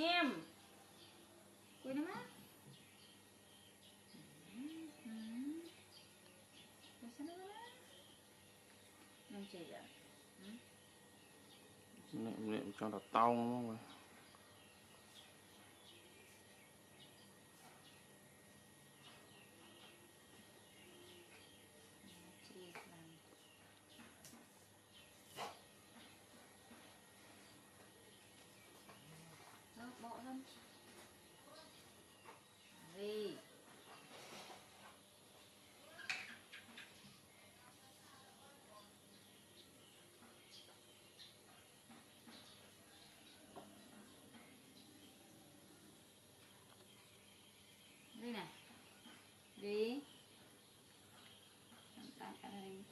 Nghiêm. Quên nó má. Rồi sao nó má? Nên chị ạ. Niệm cho là tao đúng không? Đó, bỏ thân. Gì? Đây này. Đi. Tạm cả đây.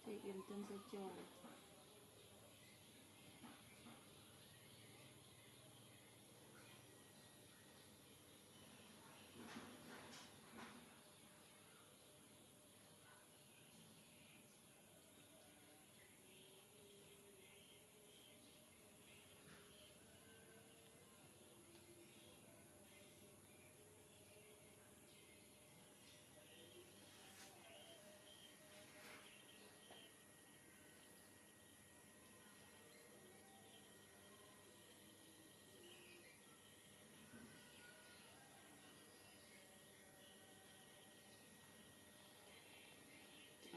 Chị yên tâm sẽ cho.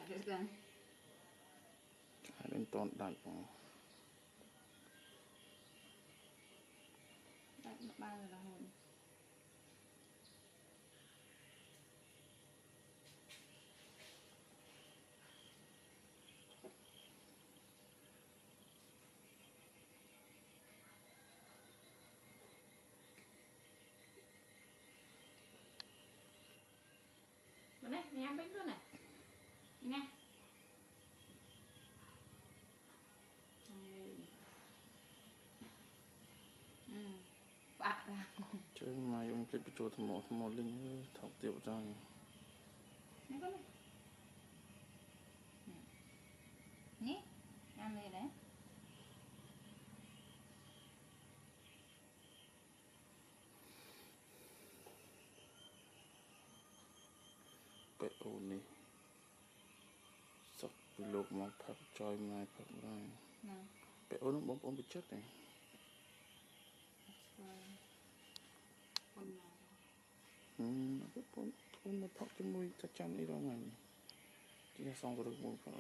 Được rồi. Đến toàn đại của Đại ba rồi là hồn. Bên đây, mình ăn bánh luôn này. Nè. Bạc ra. chứ mà dùng cái chỗ thầm một linh thọc tiểu ra Nè con này. Nhé. Ăn đây đấy. cái ổn đi sắp lục mà phật trôi mai phật ra cái ổn bóng bị chết này cái ổn mà phật cái mũi chắc chắn đi đâu này chỉ là xong rồi được mũi phải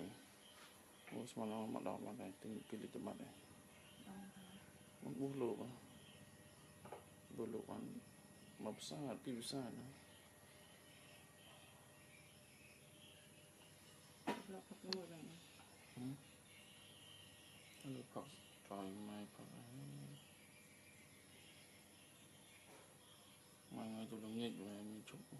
mũi mà nó mặt đỏ mặt này từng cái lịch mặt này bút lộ ăn mà xa pi xa nữa Lọc phật ngồi rồi. nó phật trôi mai phật mà ngày tôi đồng nghịch về mình chúc đi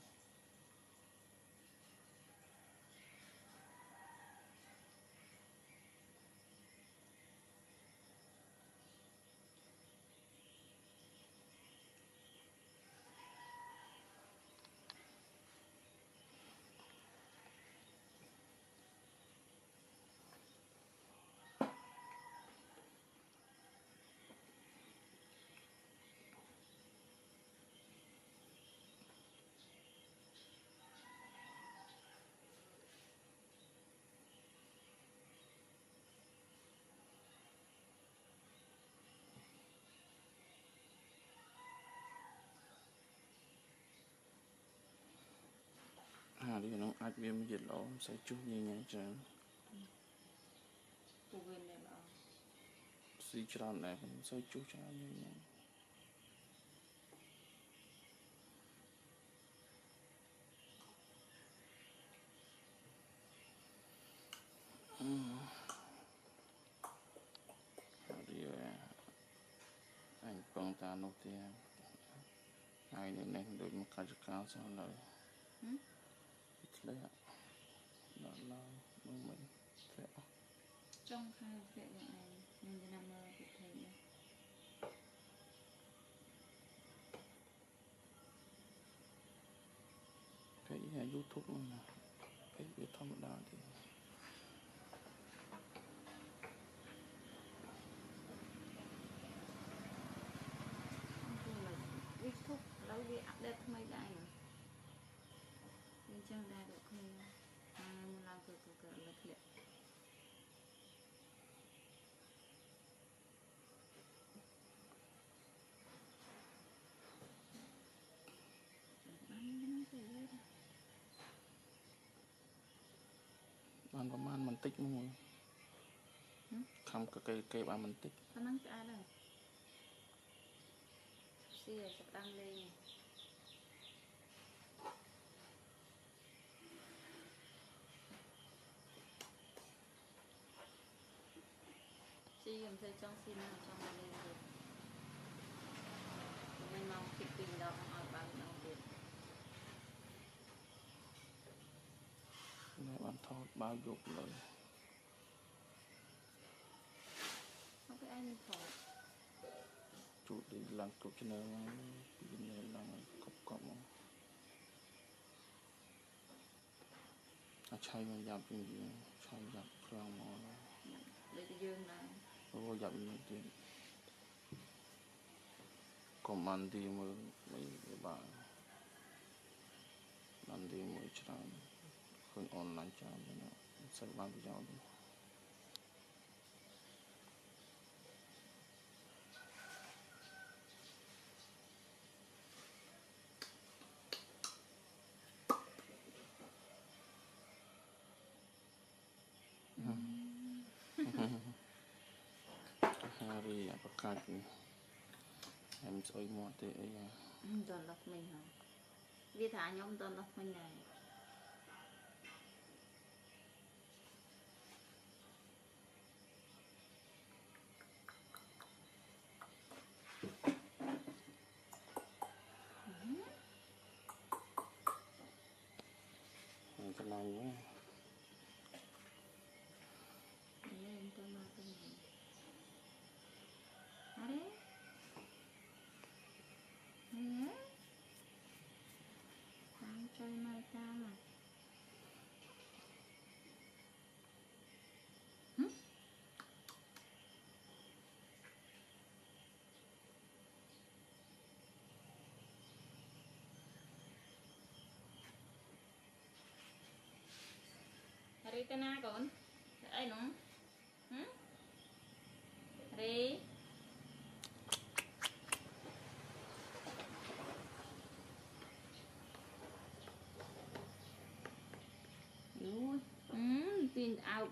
nó ai viêm dịch lỗ sẽ chút như nhảy trơn Cô quên này bảo. suy tròn này cũng sẽ chút cho nó như nhảy đi anh con ta nô tiền ai này đôi một cái cao sao lời ít lấy ạ đó là mình sẽ Trong hai vệ này mìnhจะนำมาปิดเทปนะ cái này YouTube ហ្នឹងណាពេលវាធម្មតាទេ YouTube ឥឡូវវាអាប់ដេតថ្មីដែរវាអញ្ចឹងដែរដូចគ្នាមុនឡើងគឺលើធ្លាក់បានប្រហែលបន្តិចមួយខំគេបានបន្តិច ប៉ុណ្ណឹងស្អាតហើយស៊ីឲ្យចាប់តាមលេងស៊ីខ្ញុំទៅចង់ស៊ីណាចង់លេងទៀតមិនមកពីពីដងឲ្យបើកដងទៀត ណែបានថតបើយកលើ không biết anh thổi ជួតឡើងគ្រប់ channel ពីនេះឡើងគ្រប់ អាឆៃមកយ៉ាប់ពីឆៃយ៉ាប់ខ្លាំងមក để cho dương này អូយ៉ាប់នេះទៀតកុំបានទីមើលមិនបានបានទីមើលច្រើនឃើញអនឡាញច្រើនណាស់សិនបានប្រយោជន៍ Hari apa kaki em soi mua thế ấy toàn lọc mình hả vì thả nhóm toàn lọc mình này cái này nhé lên tôi mà tôi này à đấy nè đang chơi mai ta mà Hari tena kon ai nong Hari Ui, tiền ảo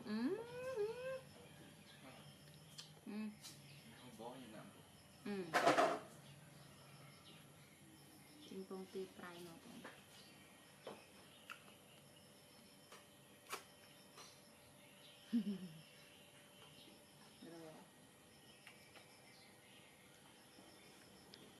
Chim bông tì prai nó còn